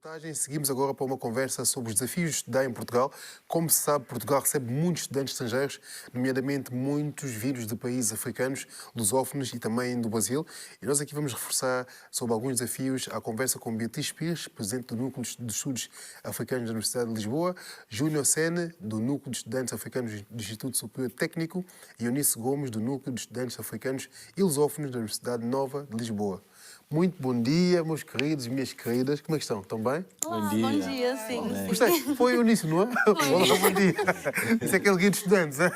reportagem, seguimos agora para uma conversa sobre os desafios de estudar em Portugal. Como se sabe, Portugal recebe muitos estudantes estrangeiros, nomeadamente muitos vindos de países africanos, lusófonos e também do Brasil. E nós aqui vamos reforçar sobre alguns desafios a conversa com Beatriz Pires, presidente do Núcleo de Estudos Africanos da Universidade de Lisboa, Júnior Sene, do Núcleo de Estudantes Africanos do Instituto Superior Técnico, e Eunice Gomes, do Núcleo de Estudantes Africanos e Lusófonos da Universidade Nova de Lisboa. Muito bom dia, meus queridos e minhas queridas. Como é que estão? Estão bem? Olá, bom dia, sim. Gostei. Foi o início, não é? Olá, bom dia. Esse é aquele guia de estudantes, hein?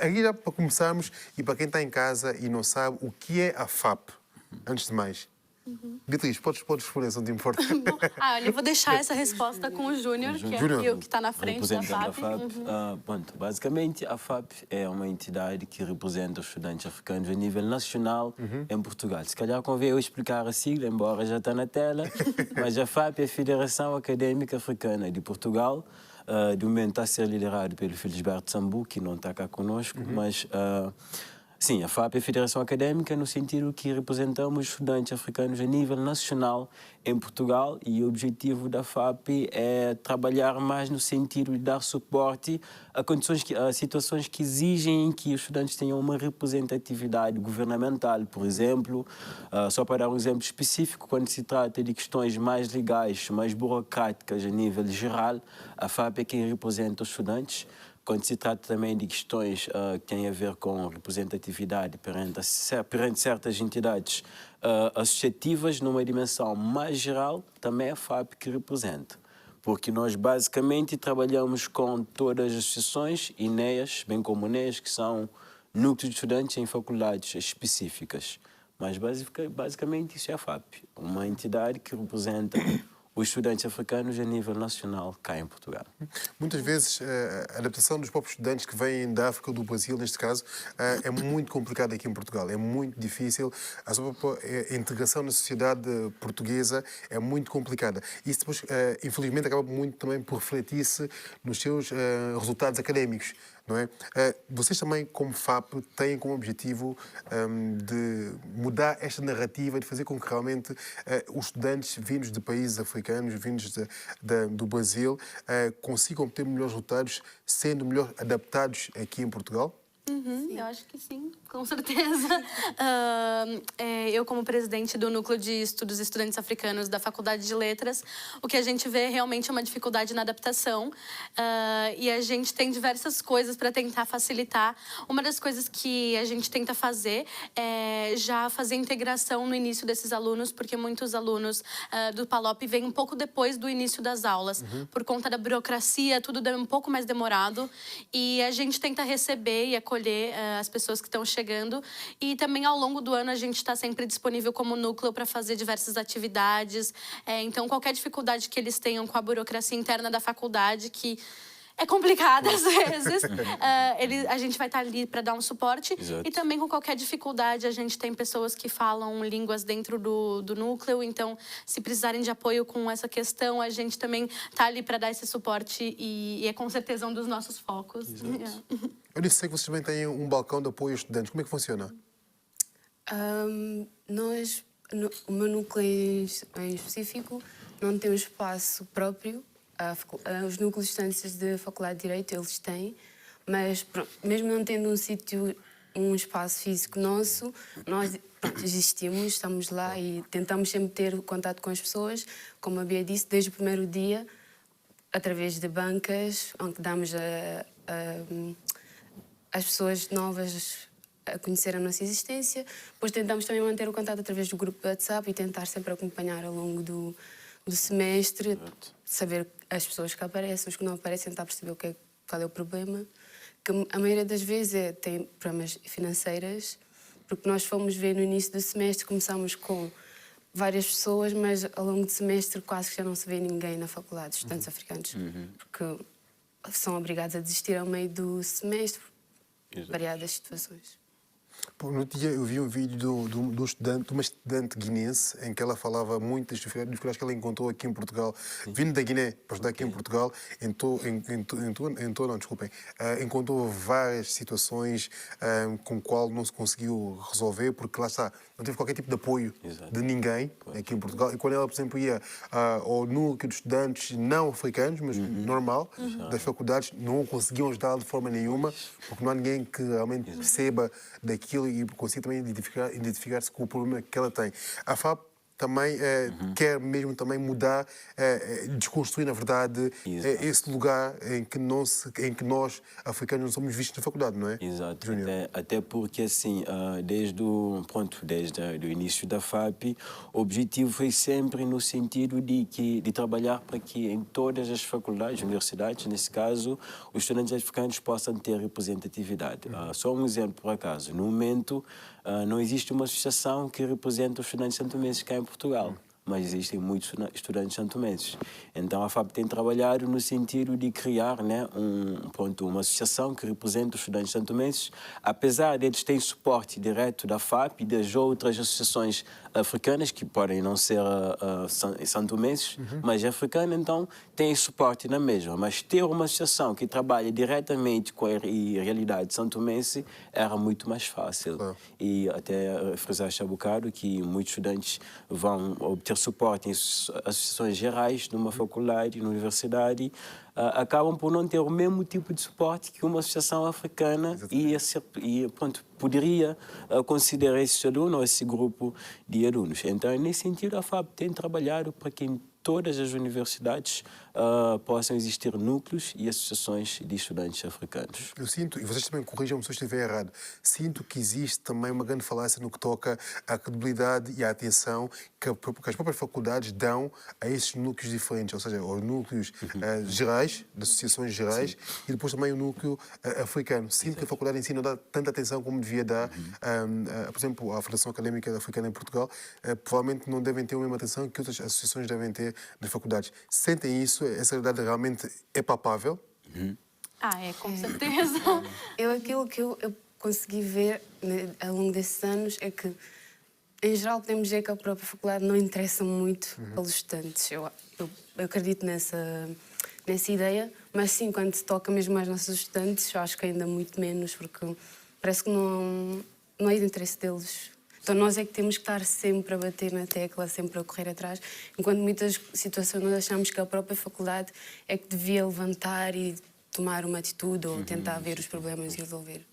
Aqui já para começarmos, e para quem está em casa e não sabe, o que é a FAP? Antes de mais. Beatriz, podes responder, se não te importa. Olha, eu vou deixar essa resposta com o Júnior, que é o que está na frente da FAP. Basicamente, a FAP é uma entidade que representa os estudantes africanos a nível nacional em Portugal. Se calhar convém eu explicar a sigla, embora já está na tela, mas a FAP é a Federação Académica Africana de Portugal. De momento está a ser liderado pelo Felisberto Sambu, que não está cá conosco, mas... Sim, a FAP é a Federação Académica no sentido que representamos os estudantes africanos a nível nacional em Portugal, e o objetivo da FAP é trabalhar mais no sentido de dar suporte a situações que exigem que os estudantes tenham uma representatividade governamental, por exemplo. Só para dar um exemplo específico, quando se trata de questões mais legais, mais burocráticas a nível geral, a FAP é quem representa os estudantes. Quando se trata também de questões que têm a ver com representatividade perante certas entidades associativas, numa dimensão mais geral, também é a FAP que representa. Porque nós basicamente trabalhamos com todas as associações, INEAs, bem como UNEAs, que são núcleos de estudantes em faculdades específicas. Mas basicamente isso é a FAP, uma entidade que representa os estudantes africanos a nível nacional cá em Portugal. Muitas vezes a adaptação dos próprios estudantes que vêm da África ou do Brasil, neste caso, é muito complicada aqui em Portugal. É muito difícil. A sua integração na sociedade portuguesa é muito complicada. Isso depois, infelizmente, acaba muito também por refletir-se nos seus resultados académicos. Não é? Vocês também, como FAP, têm como objetivo de mudar esta narrativa, de fazer com que realmente os estudantes vindos de países africanos, vindos do Brasil, consigam ter melhores resultados, sendo melhor adaptados aqui em Portugal? Eu acho que sim, com certeza. Eu, como presidente do Núcleo de Estudos Estudantes Africanos da Faculdade de Letras, o que a gente vê realmente é uma dificuldade na adaptação, e a gente tem diversas coisas para tentar facilitar. Uma das coisas que a gente tenta fazer é já fazer integração no início desses alunos, porque muitos alunos do PALOP vêm um pouco depois do início das aulas. Por conta da burocracia, tudo é um pouco mais demorado, e a gente tenta receber e acolher as pessoas que estão chegando, e também ao longo do ano a gente está sempre disponível como núcleo para fazer diversas atividades. Então qualquer dificuldade que eles tenham com a burocracia interna da faculdade, que é complicada às vezes, a gente vai estar ali para dar um suporte. Exato. E também com qualquer dificuldade a gente tem pessoas que falam línguas dentro do núcleo, então se precisarem de apoio com essa questão, a gente também está ali para dar esse suporte, e é com certeza um dos nossos focos. Eu disse que vocês também têm um balcão de apoio aos estudantes. Como é que funciona? O meu núcleo em específico não tem um espaço próprio. Os núcleos de estudantes da Faculdade de Direito, eles têm, mas mesmo não tendo um espaço físico nosso, nós existimos, estamos lá e tentamos sempre ter contato com as pessoas, como a Bia disse, desde o primeiro dia, através de bancas, onde damos as pessoas novas a conhecer a nossa existência. Depois tentamos também manter o contato através do grupo de WhatsApp e tentar sempre acompanhar ao longo do semestre, saber as pessoas que aparecem, os que não aparecem, tentar perceber qual é o problema. Que a maioria das vezes tem problemas financeiros, porque nós fomos ver no início do semestre, começámos com várias pessoas, mas ao longo do semestre quase que já não se vê ninguém na faculdade, estudantes africanos, porque são obrigados a desistir ao meio do semestre, variadas situações. Pô, no dia eu vi um vídeo do estudante, de uma estudante guinense em que ela falava muito das dificuldades que ela encontrou aqui em Portugal. Vindo da Guiné para estudar aqui em Portugal, encontrou várias situações com o qual não se conseguiu resolver, porque lá está, não teve qualquer tipo de apoio de ninguém aqui em Portugal. E quando ela, por exemplo, ia ao núcleo de estudantes não africanos, mas normal, das faculdades, não conseguiam ajudá-la de forma nenhuma, porque não há ninguém que realmente perceba daquilo e consiga também identificar-se com o problema que ela tem. A FAP também quer mesmo também mudar, desconstruir, na verdade, esse lugar em que nós, africanos, não somos vistos na faculdade, não é? Exato. Até porque, assim, desde o início da FAP, o objetivo foi sempre no sentido de trabalhar para que em todas as faculdades, universidades, nesse caso, os estudantes africanos possam ter representatividade. Só um exemplo, por acaso. No momento, não existe uma associação que representa os estudantes santomenses cá em Portugal, mas existem muitos estudantes santomenses. Então a FAP tem trabalhado no sentido de criar, né, uma associação que representa os estudantes santomenses, apesar de eles terem suporte direto da FAP e das outras associações africanas, que podem não ser santomenses, mas é africana, então tem suporte na mesma. Mas ter uma associação que trabalha diretamente com a realidade santomense era muito mais fácil. E até frisaste há bocado que muitos estudantes vão obter suporte em associações gerais numa faculdade, numa universidade, acabam por não ter o mesmo tipo de suporte que uma associação africana e poderia considerar esse aluno ou esse grupo de alunos. Então, nesse sentido, a FAP tem trabalhado para que em todas as universidades possam existir núcleos e associações de estudantes africanos. Eu sinto, e vocês também corrijam-me se eu estiver errado, sinto que existe também uma grande falácia no que toca à credibilidade e à atenção que as próprias faculdades dão a esses núcleos diferentes, ou seja, aos núcleos gerais, de associações gerais, e depois também o núcleo africano. Sinto que a faculdade em si não dá tanta atenção como devia dar, por exemplo, à Federação Académica Africana em Portugal, provavelmente não devem ter a mesma atenção que outras associações devem ter nas faculdades. Sentem isso? Essa realidade realmente é palpável? Com certeza. Aquilo que eu consegui ver, né, ao longo desses anos é que, em geral, podemos dizer que a própria faculdade não interessa muito pelos estudantes. Eu acredito nessa ideia, mas sim, quando se toca mesmo aos nossos estudantes, eu acho que ainda muito menos, porque parece que não é de interesse deles. Então nós é que temos que estar sempre a bater na tecla, sempre a correr atrás, enquanto muitas situações nós achamos que a própria faculdade é que devia levantar e tomar uma atitude ou tentar ver os problemas e resolver.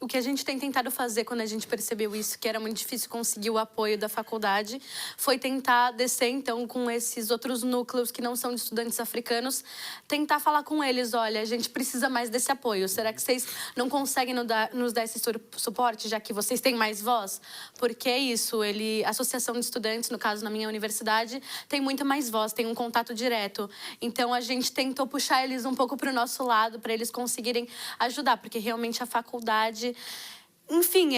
O que a gente tem tentado fazer quando a gente percebeu isso, que era muito difícil conseguir o apoio da faculdade, foi tentar descer, então, com esses outros núcleos que não são de estudantes africanos, tentar falar com eles, olha, a gente precisa mais desse apoio. Será que vocês não conseguem nos dar esse suporte, já que vocês têm mais voz? Porque é isso, a Associação de Estudantes, no caso, na minha universidade, tem muito mais voz, tem um contato direto. Então, a gente tentou puxar eles um pouco para o nosso lado, para eles conseguirem ajudar, porque realmente a faculdade, enfim,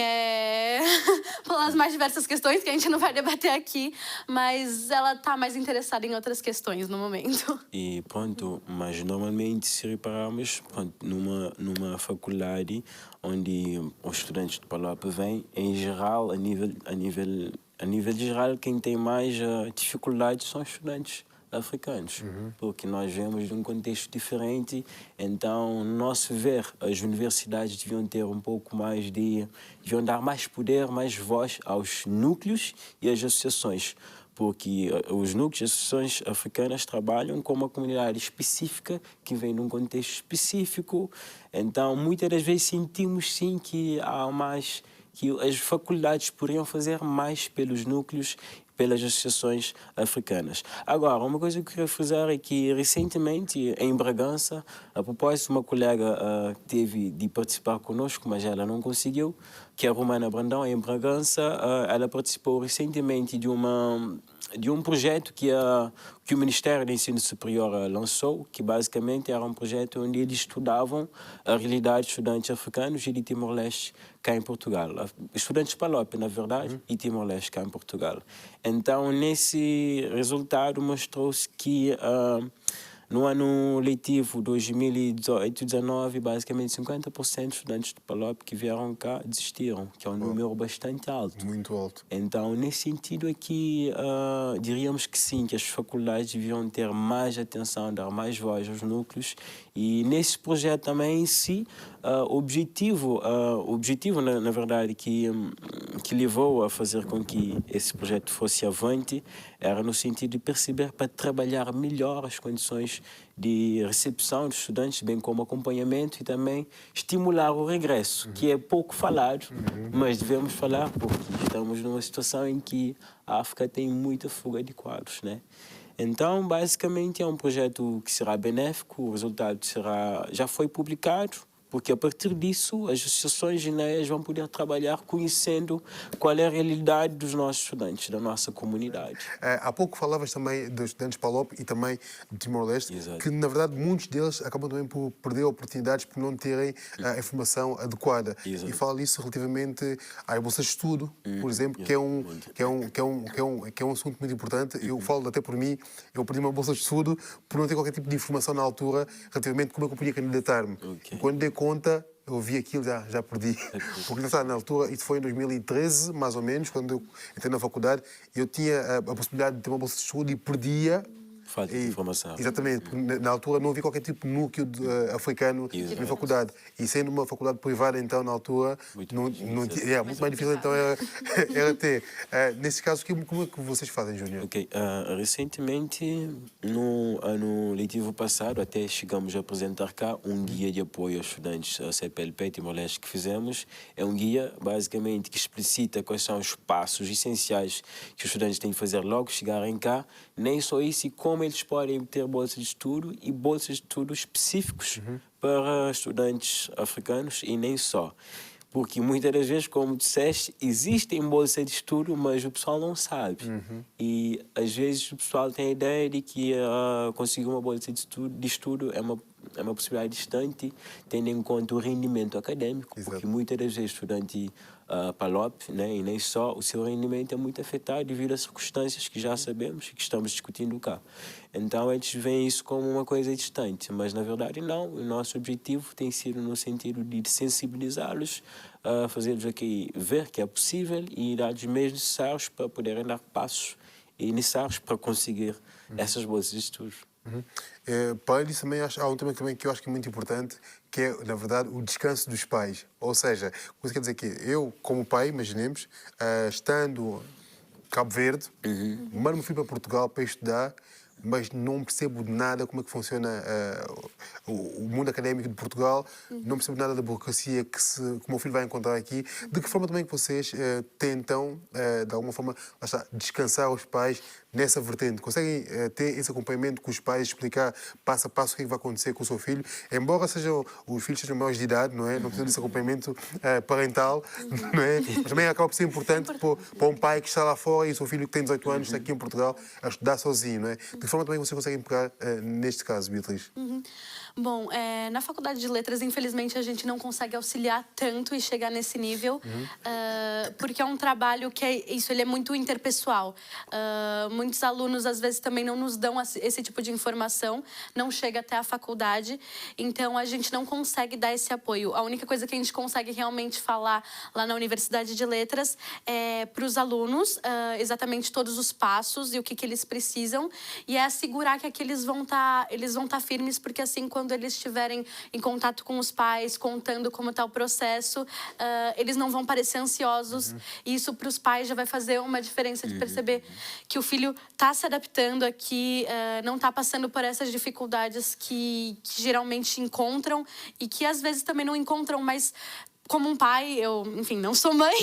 pelas mais diversas questões que a gente não vai debater aqui, mas ela está mais interessada em outras questões no momento. E pronto, mas normalmente se repararmos, numa faculdade onde os estudantes de Palop vêm, em geral, a nível geral, quem tem mais dificuldades são os estudantes africanos, porque nós vemos de um contexto diferente. Então, no nosso ver, as universidades deviam ter um pouco mais deviam dar mais poder, mais voz aos núcleos e às associações, porque os núcleos e associações africanas trabalham com uma comunidade específica que vem de um contexto específico. Então, muitas das vezes sentimos sim que as faculdades poderiam fazer mais pelos núcleos, pelas associações africanas. Agora, uma coisa que eu queria frisar é que, recentemente, em Bragança, a propósito, uma colega teve de participar conosco, mas ela não conseguiu, que é a Romana Brandão, em Bragança. Ela participou recentemente de um projeto que o Ministério do Ensino Superior lançou, que basicamente era um projeto onde eles estudavam a realidade de estudantes africanos e de Timor-Leste cá em Portugal. Estudantes Palop, na verdade, e Timor-Leste cá em Portugal. Então, nesse resultado, mostrou-se que No ano letivo 2018-19, basicamente 50% dos estudantes de Palop que vieram cá desistiram, que é um número bastante alto. Muito alto. Então, nesse sentido aqui, diríamos que sim, que as faculdades deviam ter mais atenção, dar mais voz aos núcleos. E nesse projeto também em si, o objetivo na verdade, que levou a fazer com que esse projeto fosse avante, era no sentido de perceber para trabalhar melhor as condições de recepção dos estudantes, bem como acompanhamento e também estimular o regresso, que é pouco falado, mas devemos falar porque estamos numa situação em que a África tem muita fuga de quadros, né? Então, basicamente, é um projeto que será benéfico, o resultado já foi publicado, porque a partir disso as associações de NEAs vão poder trabalhar conhecendo qual é a realidade dos nossos estudantes, da nossa comunidade. Há pouco falavas também dos estudantes de Palop e também de Timor-Leste, Exato. que na verdade muitos deles acabam também por perder oportunidades por não terem a informação adequada. Exato. E falo isso relativamente às bolsas de estudo, por exemplo, que é um assunto muito importante. Eu falo até por mim, eu perdi uma bolsa de estudo por não ter qualquer tipo de informação na altura relativamente como é que eu podia candidatar-me. Ok. E quando dei conta, eu vi aquilo, já perdi. Porque na altura, isso foi em 2013, mais ou menos, quando eu entrei na faculdade, eu tinha a possibilidade de ter uma bolsa de estudo e perdia. Falta de informação. Exatamente, porque na altura não havia qualquer tipo de núcleo africano Exato. na faculdade. E sendo uma faculdade privada, então, na altura, Muito não difícil. tinha, muito mais difícil, então, era ter. Nesse caso, como é que vocês fazem, Júnior? Ok, recentemente, no ano letivo passado, até chegamos a apresentar cá um guia de apoio aos estudantes da CPLP Timor-Leste que fizemos. É um guia, basicamente, que explicita quais são os passos essenciais que os estudantes têm de fazer logo chegarem cá. Nem só isso, e como eles podem ter bolsas de estudo e bolsas de estudo específicos para estudantes africanos e nem só. Porque muitas das vezes, como disseste, existem bolsas de estudo, mas o pessoal não sabe. E às vezes o pessoal tem a ideia de que conseguir uma bolsa de estudo é uma possibilidade distante, tendo em conta o rendimento acadêmico, Exato. porque muitas das vezes estudante Palop, né, e nem só, o seu rendimento é muito afetado devido a circunstâncias que já sabemos e que estamos discutindo cá. Então eles veem isso como uma coisa distante, mas na verdade não. O nosso objetivo tem sido no sentido de sensibilizá-los, fazê-los aqui ver que é possível e dar os meios necessários para poderem dar passos necessários para conseguir essas bolsas de estudos. Para isso também há um tema também que eu acho que é muito importante, que é, na verdade, o descanso dos pais. Ou seja, o que quer dizer que eu, como pai, imaginemos, estando em Cabo Verde, mando meu filho para Portugal para estudar, mas não percebo de nada como é que funciona o mundo académico de Portugal, não percebo nada da burocracia que o meu filho vai encontrar aqui. De que forma também que vocês tentam, de alguma forma, descansar os pais nessa vertente? Conseguem ter esse acompanhamento com os pais, explicar passo a passo o que é que vai acontecer com o seu filho? Embora os filhos sejam maiores de idade, não é? Não precisam desse acompanhamento parental, não é? Mas também acaba por ser importante para um pai que está lá fora e o seu filho que tem 18 anos está aqui em Portugal a estudar sozinho, não é? De que forma também vocês conseguem pegar neste caso, Beatriz? Bom, na Faculdade de Letras, infelizmente, a gente não consegue auxiliar tanto e chegar nesse nível, porque é um trabalho que ele é muito interpessoal. Muitos alunos, às vezes, também não nos dão esse tipo de informação, não chega até a faculdade, então a gente não consegue dar esse apoio. A única coisa que a gente consegue realmente falar lá na Universidade de Letras é para os alunos exatamente todos os passos e o que eles precisam, e é assegurar que aqui eles vão estar firmes, porque assim, quando eles estiverem em contato com os pais, contando como está o processo, eles não vão parecer ansiosos. E isso para os pais já vai fazer uma diferença de perceber que o filho está se adaptando aqui, não está passando por essas dificuldades que geralmente encontram e que às vezes também não encontram, mas como um pai, eu, enfim, não sou mãe,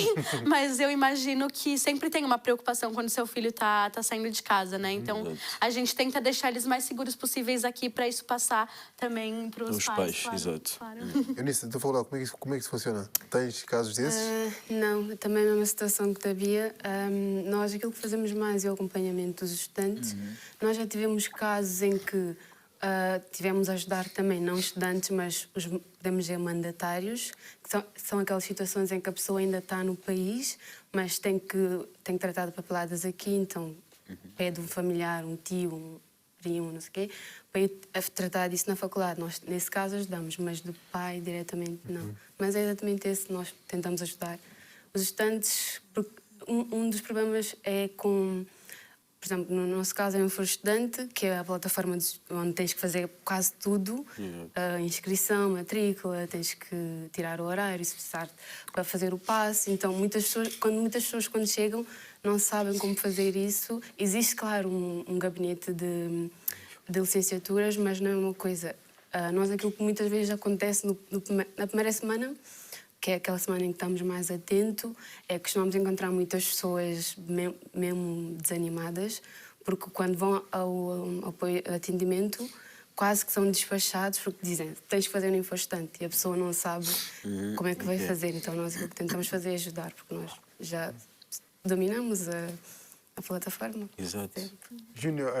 mas eu imagino que sempre tem uma preocupação quando seu filho tá saindo de casa, né? Então, a gente tenta deixar eles mais seguros possíveis aqui para isso passar também para os pais. Claro, exato. claro. Eunice, estou a falar, como é que isso funciona? Tens casos desses? Não, também é a mesma situação que a Bia. Nós, aquilo que fazemos mais é o acompanhamento dos estudantes. Nós já tivemos casos em que tivemos a ajudar também, não estudantes, mas os, podemos dizer, mandatários, que são aquelas situações em que a pessoa ainda está no país, mas tem que tratar de papeladas aqui, então pede um familiar, um tio, primo, não sei o quê, para ir a tratar disso na faculdade. Nós, nesse caso, ajudamos, mas do pai diretamente não. Mas é exatamente esse que nós tentamos ajudar. Os estudantes, um dos problemas é com... Por exemplo, no nosso caso é um For Estudante, que é a plataforma onde tens que fazer quase tudo. A inscrição, matrícula, tens que tirar o horário, se precisar para fazer o passe. Então, muitas pessoas quando chegam não sabem como fazer isso. Existe, claro, um gabinete de licenciaturas, mas não é uma coisa... nós, aquilo que muitas vezes acontece na primeira semana, que é aquela semana em que estamos mais atentos, é que costumamos encontrar muitas pessoas mesmo desanimadas, porque quando vão ao atendimento, quase que são despachados, porque dizem, tens que fazer um infostante, e a pessoa não sabe como é que vai fazer. Então nós o que tentamos fazer é ajudar, porque nós já dominamos a plataforma. Exato. Júnior,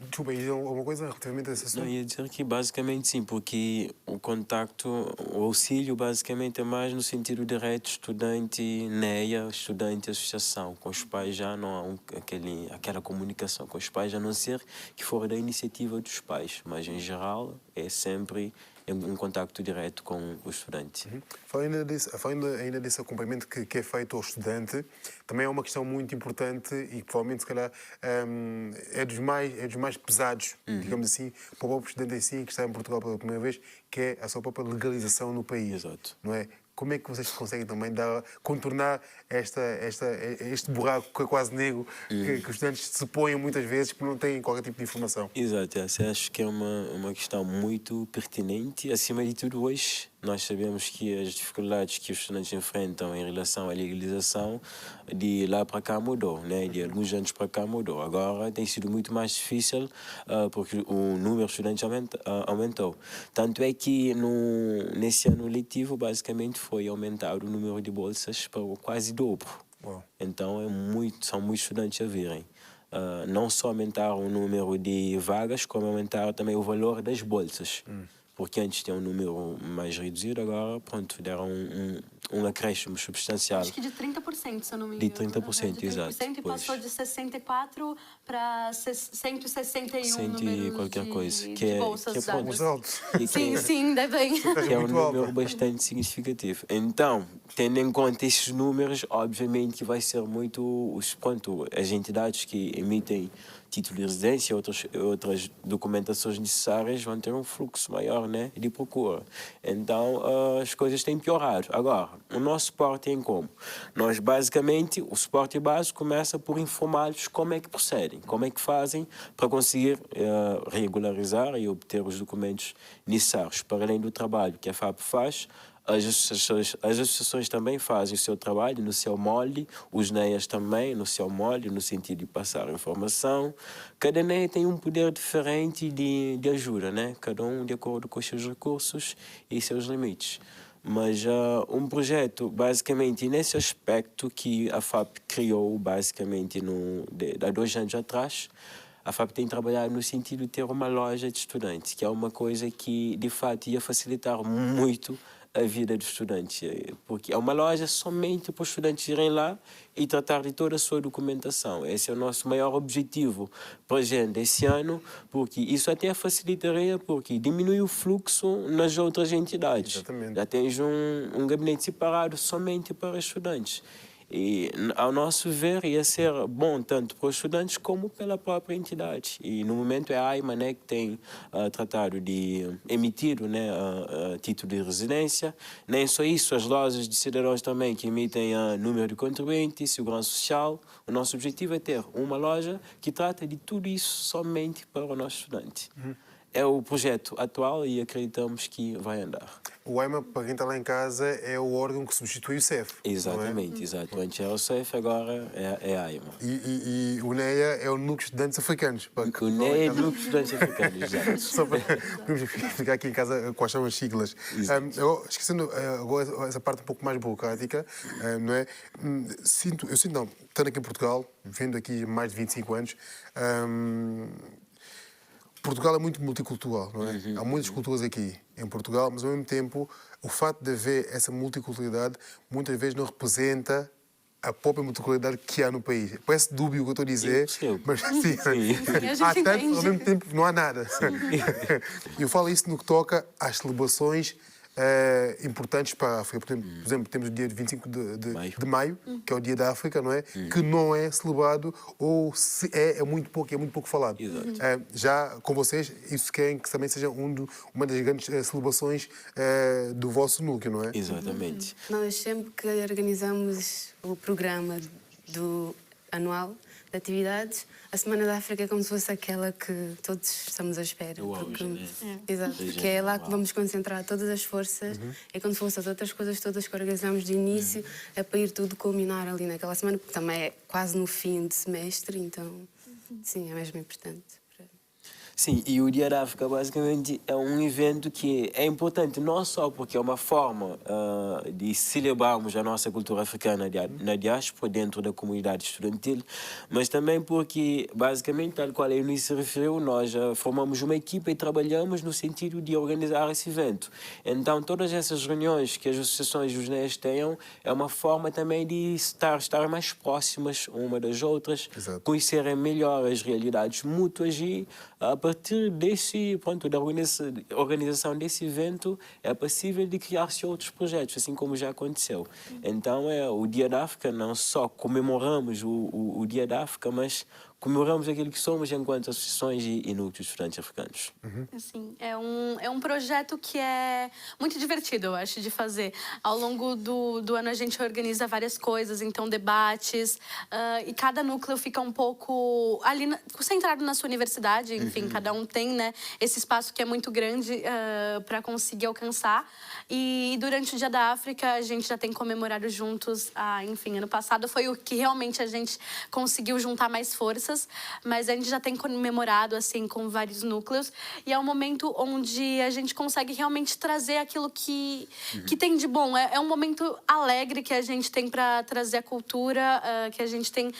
desculpa, ia alguma coisa relativamente a esse assunto? Não, ia dizer que basicamente sim, porque o contacto, o auxílio basicamente é mais no sentido direto, estudante NEA, estudante associação. Com os pais já não há aquela comunicação com os pais, a não ser que for da iniciativa dos pais, mas em geral é sempre um contacto direto com o estudante. Falando ainda desse acompanhamento que é feito ao estudante, também é uma questão muito importante e que provavelmente, se calhar, é dos mais pesados, digamos assim, para o próprio estudante em si, que está em Portugal pela primeira vez, que é a sua própria legalização no país. Exato. Não é? Como é que vocês conseguem também contornar este buraco que é quase negro que os estudantes se põem muitas vezes porque não têm qualquer tipo de informação? Exato, essa acho que é uma questão muito pertinente. Acima de tudo, hoje, nós sabemos que as dificuldades que os estudantes enfrentam em relação à legalização, de lá para cá mudou, né? De alguns anos para cá mudou. Agora tem sido muito mais difícil porque o número de estudantes aumentou. Tanto é que nesse ano letivo, basicamente, foi aumentado o número de bolsas para quase dobro. Uau. Então são muitos estudantes a virem. Não só aumentaram o número de vagas, como aumentaram também o valor das bolsas. Porque antes tinha um número mais reduzido, agora, pronto, deram um acréscimo substancial. Acho que de 30%, se eu não me De engano. 30%, de 30%, exato, e passou de 64 para 161 Cento e números qualquer coisa. de Que é bolsas pouco. dadas. Os altos. Sim, ainda bem. Que é um muito alta. número bastante significativo. Então, tendo em conta esses números, obviamente que vai ser muito... as entidades que emitem título de residência e outras documentações necessárias vão ter um fluxo maior, né, de procura. Então, as coisas têm piorado. Agora, o nosso suporte é em como? Nós, basicamente, o suporte básico começa por informá-los como é que procedem, como é que fazem para conseguir regularizar e obter os documentos necessários. Para além do trabalho que a FAP faz, as associações também fazem o seu trabalho no seu molde, os NEAs também no seu molde, no sentido de passar informação. Cada NEA tem um poder diferente de ajuda, né? Cada um de acordo com os seus recursos e seus limites. Mas um projeto, basicamente, nesse aspecto que a FAP criou, basicamente, há 2 anos atrás, a FAP tem trabalhado no sentido de ter uma loja de estudantes, que é uma coisa que, de fato, ia facilitar muito a vida dos estudantes, porque é uma loja somente para os estudantes irem lá e tratar de toda a sua documentação. Esse é o nosso maior objetivo para a agenda esse ano, porque isso até facilitaria, porque diminui o fluxo nas outras entidades. Exatamente. Já tens um gabinete separado somente para estudantes. E, ao nosso ver, ia ser bom tanto para os estudantes como pela própria entidade. E, no momento, é a AIMA, né, que tem tratado de emitido, né, título de residência. Nem só isso, as lojas de cidadãos também que emitem número de contribuinte, segurança social. O nosso objetivo é ter uma loja que trata de tudo isso somente para o nosso estudante. É o projeto atual e acreditamos que vai andar. O AIMA, para quem está lá em casa, é o órgão que substitui o CEF. Exatamente, exato. Antes era o CEF, agora é a AIMA. E o NEA é o Núcleo de Estudantes Africanos. O NEA é o Núcleo de Estudantes Africanos, exato. Só para podemos ficar aqui em casa quais são as siglas. Esquecendo agora essa parte um pouco mais burocrática, não é? Eu sinto, não, estando aqui em Portugal, vendo aqui mais de 25 anos, Portugal é muito multicultural, não é? Há muitas culturas aqui em Portugal, mas ao mesmo tempo o facto de haver essa multiculturalidade muitas vezes não representa a própria multiculturalidade que há no país. Parece dúbio o que eu estou a dizer, Eu percebo. mas sim, a gente há tanto, entende. ao mesmo tempo não há nada. Eu falo isso no que toca às celebrações importantes para a África. Por exemplo, temos o dia 25 de maio, que é o Dia da África, não é? Que não é celebrado ou se é muito pouco falado. Exato. Já com vocês, isso querem que também seja uma das grandes celebrações do vosso núcleo, não é? Exatamente. Nós sempre que organizamos o programa anual de atividades, a Semana da África é como se fosse aquela que todos estamos à espera. O auge, né? Exato, porque é lá que vamos concentrar todas as forças. É como se fossem as outras coisas todas que organizamos de início, é para ir tudo culminar ali naquela semana, porque também é quase no fim de semestre, então sim, é mesmo importante. Sim, e o Dia da África basicamente é um evento que é importante não só porque é uma forma de celebrarmos a nossa cultura africana na diáspora, dentro da comunidade estudantil, mas também porque, basicamente, tal qual a Eunice se referiu, nós formamos uma equipa e trabalhamos no sentido de organizar esse evento. Então, todas essas reuniões que as associações e os NES tenham é uma forma também de estar mais próximas uma das outras, Exato. conhecerem melhor as realidades mútuas e, a partir da organização desse evento, é possível de criar-se outros projetos, assim como já aconteceu. Então, o Dia da África, não só comemoramos o Dia da África, mas comemoramos aquilo que somos enquanto associações e núcleos estudantes africanos. Assim, é um projeto que é muito divertido, eu acho, de fazer. Ao longo do ano a gente organiza várias coisas, então debates, e cada núcleo fica um pouco ali concentrado na sua universidade, enfim, cada um tem, né, esse espaço que é muito grande para conseguir alcançar. E durante o Dia da África a gente já tem comemorado juntos, enfim, ano passado foi o que realmente a gente conseguiu juntar mais forças, mas a gente já tem comemorado, assim, com vários núcleos. E é um momento onde a gente consegue realmente trazer aquilo que tem de bom. É um momento alegre que a gente tem para trazer a cultura, que a gente tem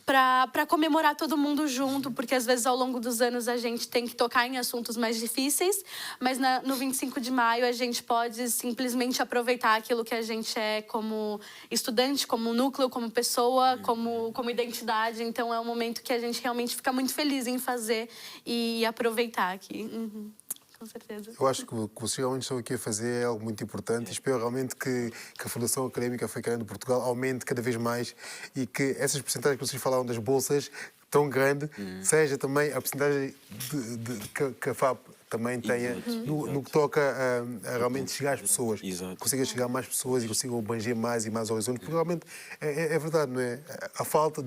para comemorar todo mundo junto, porque às vezes ao longo dos anos a gente tem que tocar em assuntos mais difíceis, mas no 25 de maio a gente pode simplesmente aproveitar aquilo que a gente é como estudante, como núcleo, como pessoa, como identidade. Então é um momento que a gente realmente fica muito feliz em fazer e aproveitar aqui. Com certeza. Eu acho que o que vocês realmente estão aqui a fazer é algo muito importante. Espero realmente que a Fundação Académica Africana de Portugal aumente cada vez mais e que essas percentagens que vocês falaram das bolsas tão grande seja também a percentagem que a FAP também tenha no que toca a realmente chegar às pessoas. Exato. Consiga chegar a mais pessoas e consiga abranger mais e mais horizontes. Porque realmente é verdade, não é? A falta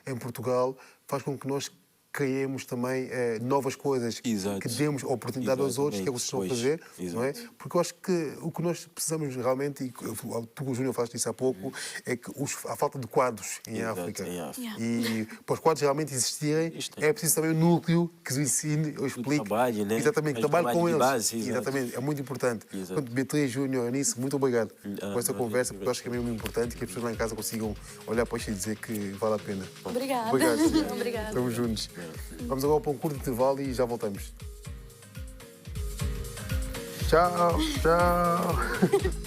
em Portugal faz com que nós criemos também novas coisas, Exato. que demos oportunidade aos outros, que é o que vocês estão a fazer, não é? Porque eu acho que o que nós precisamos realmente, e tu, Júnior, falaste disso há pouco, é que a falta de quadros em Exato, África. em África. E para os quadros realmente existirem, é preciso também um núcleo que os ensine, ou explique. trabalho, né? Exatamente, Mas trabalhe com trabalho eles. de base, exato. Exatamente, é muito importante. Exato. Portanto, Beatriz, Júnior, Anice, muito obrigado por esta valeu, conversa, porque eu acho que é mesmo importante que as pessoas lá em casa consigam olhar para isto e dizer que vale a pena. Obrigada. Obrigado. Obrigada. Estamos juntos. Vamos agora para um curto intervalo e já voltamos. Tchau, tchau.